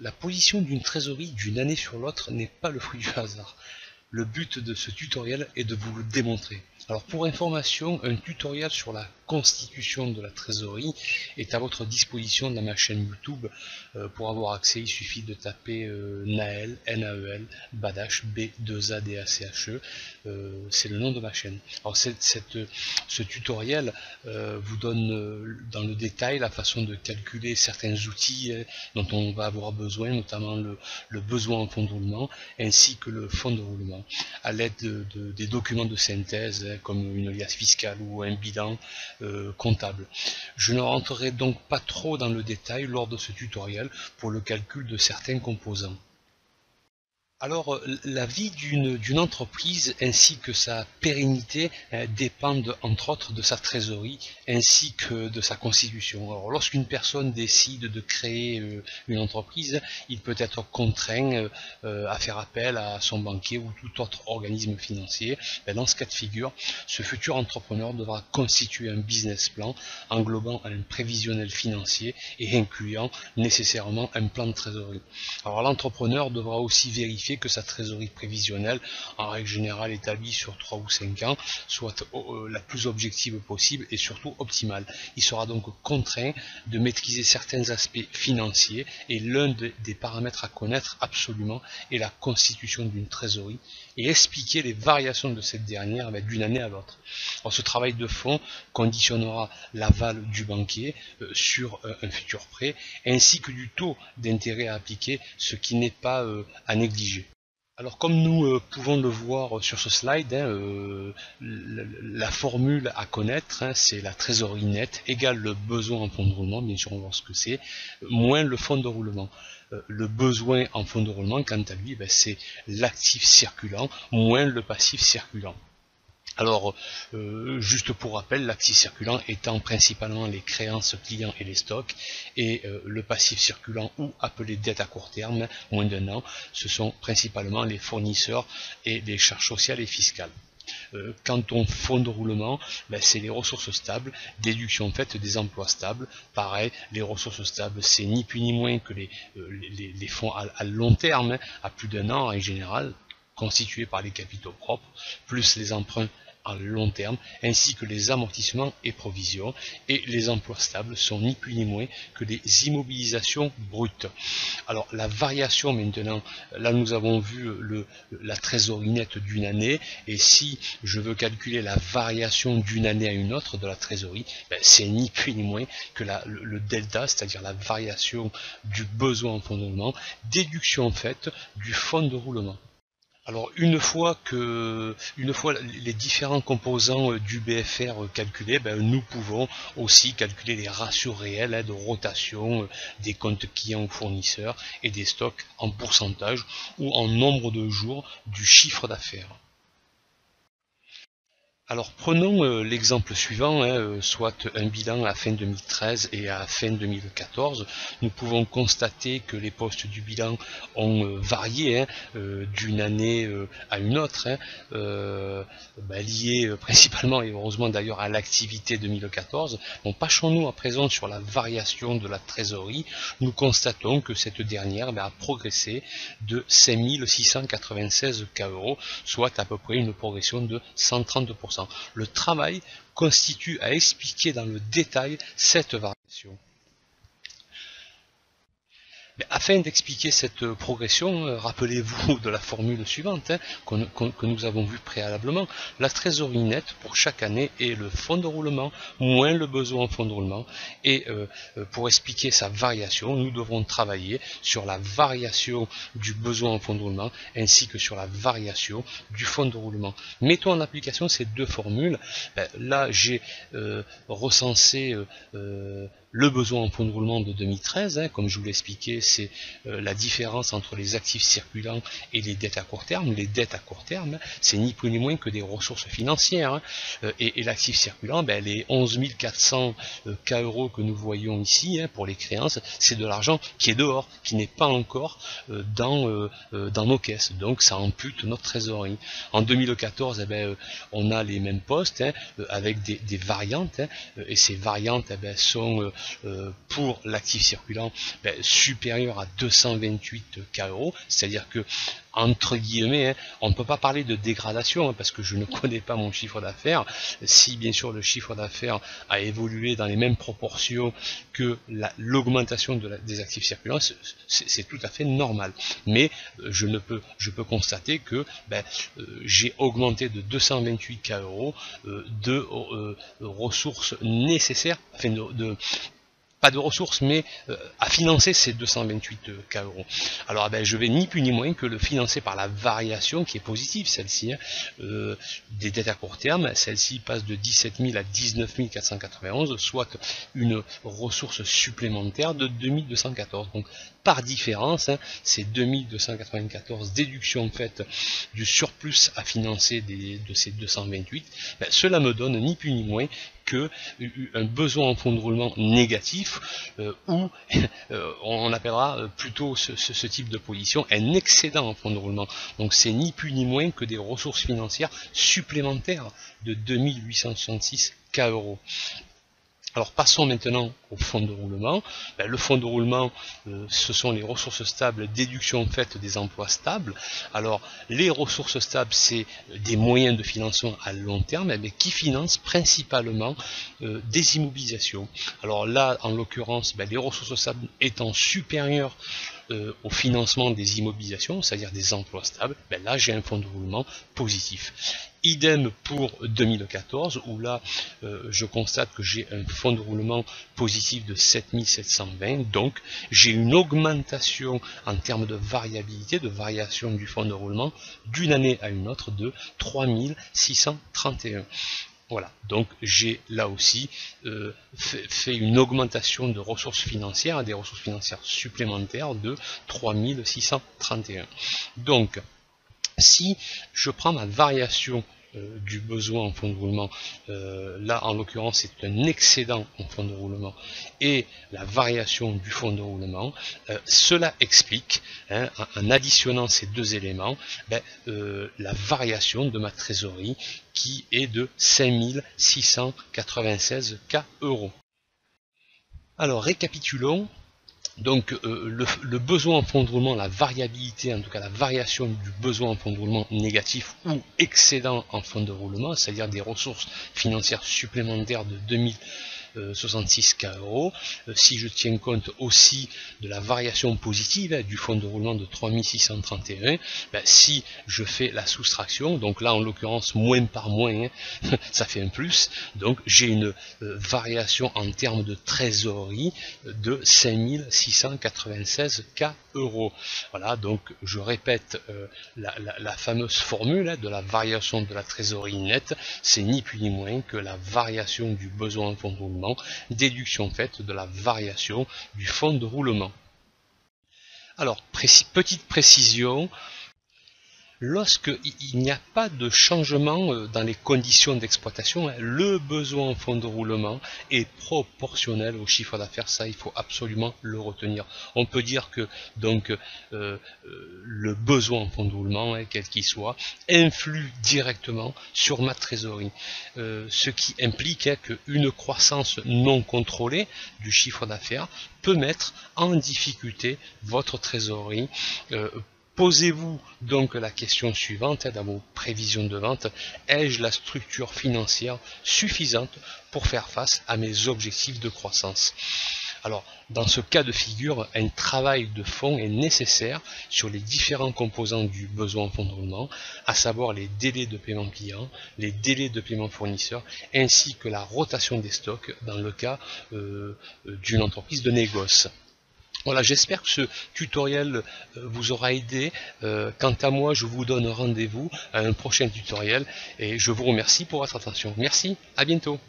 La position d'une trésorerie d'une année sur l'autre n'est pas le fruit du hasard. Le but de ce tutoriel est de vous le démontrer. Alors pour information, un tutoriel sur la constitution de la trésorerie est à votre disposition dans ma chaîne YouTube. Pour avoir accès, il suffit de taper Nael, N-A-E-L, Badache, B-2-A-D-A-C-H-E. C'est le nom de ma chaîne. Alors ce tutoriel vous donne dans le détail la façon de calculer certains outils dont on va avoir besoin, notamment le besoin en fonds de roulement ainsi que le fonds de roulement, à l'aide des documents de synthèse comme une liasse fiscale ou un bilan comptable. Je ne rentrerai donc pas trop dans le détail lors de ce tutoriel pour le calcul de certains composants. Alors, la vie d'une entreprise ainsi que sa pérennité dépendent entre autres de sa trésorerie ainsi que de sa constitution. Alors, lorsqu'une personne décide de créer une entreprise, il peut être contraint à faire appel à son banquier ou tout autre organisme financier. Dans ce cas de figure, ce futur entrepreneur devra constituer un business plan englobant un prévisionnel financier et incluant nécessairement un plan de trésorerie. Alors, l'entrepreneur devra aussi vérifier que sa trésorerie prévisionnelle, en règle générale établie sur 3 ou 5 ans, soit la plus objective possible et surtout optimale. Il sera donc contraint de maîtriser certains aspects financiers et l'un des paramètres à connaître absolument est la constitution d'une trésorerie et expliquer les variations de cette dernière d'une année à l'autre. Ce travail de fond conditionnera l'aval du banquier sur un futur prêt ainsi que du taux d'intérêt à appliquer, ce qui n'est pas à négliger. Alors comme nous pouvons le voir sur ce slide, la formule à connaître, c'est la trésorerie nette égale le besoin en fonds de roulement, bien sûr on va voir ce que c'est, moins le fonds de roulement. Le besoin en fonds de roulement, quant à lui, c'est l'actif circulant moins le passif circulant. Alors, juste pour rappel, l'actif circulant étant principalement les créances clients et les stocks, et le passif circulant, ou appelé dette à court terme, moins d'un an, ce sont principalement les fournisseurs et les charges sociales et fiscales. Quant au fonds de roulement, c'est les ressources stables, déduction faite des emplois stables. Pareil, les ressources stables, c'est ni plus ni moins que les fonds à long terme, à plus d'un an en général, constitués par les capitaux propres, plus les emprunts à long terme, ainsi que les amortissements et provisions, et les emplois stables sont ni plus ni moins que des immobilisations brutes. Alors la variation maintenant, là nous avons vu la trésorerie nette d'une année, et si je veux calculer la variation d'une année à une autre de la trésorerie, c'est ni plus ni moins que le delta, c'est-à-dire la variation du besoin en fonds de roulement, déduction faite du fonds de roulement. Alors une fois les différents composants du BFR calculés, nous pouvons aussi calculer les ratios réels de rotation des comptes clients ou fournisseurs et des stocks en pourcentage ou en nombre de jours du chiffre d'affaires. Alors prenons l'exemple suivant, soit un bilan à fin 2013 et à fin 2014. Nous pouvons constater que les postes du bilan ont varié d'une année à une autre, lié principalement et heureusement d'ailleurs à l'activité 2014. Bon, penchons-nous à présent sur la variation de la trésorerie. Nous constatons que cette dernière a progressé de 5696 €, soit à peu près une progression de 130%. Le travail constitue à expliquer dans le détail cette variation. Afin d'expliquer cette progression, rappelez-vous de la formule suivante que nous avons vue préalablement. La trésorerie nette pour chaque année est le fonds de roulement moins le besoin en fonds de roulement. Et pour expliquer sa variation, nous devrons travailler sur la variation du besoin en fonds de roulement ainsi que sur la variation du fonds de roulement. Mettons en application ces deux formules. Là, j'ai recensé le besoin en fonds de roulement de 2013, comme je vous l'expliquais, c'est la différence entre les actifs circulants et les dettes à court terme. Les dettes à court terme, c'est ni plus ni moins que des ressources financières. Et l'actif circulant, les 11 400 €, que nous voyons ici pour les créances, c'est de l'argent qui est dehors, qui n'est pas encore dans nos caisses. Donc ça ampute notre trésorerie. En 2014, on a les mêmes postes avec des variantes, et ces variantes sont pour l'actif circulant supérieur à 228 k €, c'est-à-dire que entre guillemets, on ne peut pas parler de dégradation parce que je ne connais pas mon chiffre d'affaires. Si bien sûr le chiffre d'affaires a évolué dans les mêmes proportions que l'augmentation des actifs circulants, c'est tout à fait normal. Mais je peux constater que j'ai augmenté de 228 k € de ressources nécessaires, enfin pas de ressources, mais à financer ces 228 k €. Alors je vais ni plus ni moins que le financer par la variation qui est positive, celle-ci, des dettes à court terme. Celle-ci passe de 17 000 à 19 491, soit une ressource supplémentaire de 2214. Donc par différence, ces 2294 déductions faites du surplus à financer de ces 228, cela me donne ni plus ni moins que un besoin en fonds de roulement négatif, ou on appellera plutôt ce type de position un excédent en fonds de roulement. Donc c'est ni plus ni moins que des ressources financières supplémentaires de 2866 k €. Alors passons maintenant au fonds de roulement. Le fonds de roulement, ce sont les ressources stables, déduction faite des emplois stables. Alors les ressources stables, c'est des moyens de financement à long terme qui financent principalement des immobilisations. Alors là, en l'occurrence, les ressources stables étant supérieures au financement des immobilisations, c'est-à-dire des emplois stables, là j'ai un fonds de roulement positif. Idem pour 2014, où là je constate que j'ai un fonds de roulement positif de 7720, donc j'ai une augmentation en termes de variabilité, de variation du fonds de roulement d'une année à une autre de 3631. Voilà, donc j'ai là aussi fait une augmentation de ressources financières, des ressources financières supplémentaires de 3631. Donc, si je prends ma variation du besoin en fonds de roulement, là en l'occurrence c'est un excédent en fonds de roulement, et la variation du fonds de roulement, cela explique, en additionnant ces deux éléments, la variation de ma trésorerie qui est de 5696 k €. Alors récapitulons. Donc le besoin en fonds de roulement, la variabilité, en tout cas la variation du besoin en fonds de roulement négatif ou excédent en fonds de roulement, c'est-à-dire des ressources financières supplémentaires de 2066 k €. Si je tiens compte aussi de la variation positive du fonds de roulement de 3631, si je fais la soustraction, donc là en l'occurrence moins par moins, ça fait un plus, donc j'ai une variation en termes de trésorerie de 5696 k €. Voilà, donc je répète la fameuse formule de la variation de la trésorerie nette, c'est ni plus ni moins que la variation du besoin en fonds de roulement, déduction faite de la variation du fonds de roulement. Alors, petite précision, lorsqu'il n'y a pas de changement dans les conditions d'exploitation, le besoin en fonds de roulement est proportionnel au chiffre d'affaires. Ça, il faut absolument le retenir. On peut dire que donc le besoin en fonds de roulement, quel qu'il soit, influe directement sur ma trésorerie. Ce qui implique qu'une croissance non contrôlée du chiffre d'affaires peut mettre en difficulté votre trésorerie. Posez-vous donc la question suivante dans vos prévisions de vente: ai-je la structure financière suffisante pour faire face à mes objectifs de croissance? Alors, dans ce cas de figure, un travail de fond est nécessaire sur les différents composants du besoin en fonds de roulement, à savoir les délais de paiement client, les délais de paiement fournisseur, ainsi que la rotation des stocks dans le cas d'une entreprise de négoce. Voilà, j'espère que ce tutoriel vous aura aidé. Quant à moi, je vous donne rendez-vous à un prochain tutoriel et je vous remercie pour votre attention. Merci, à bientôt.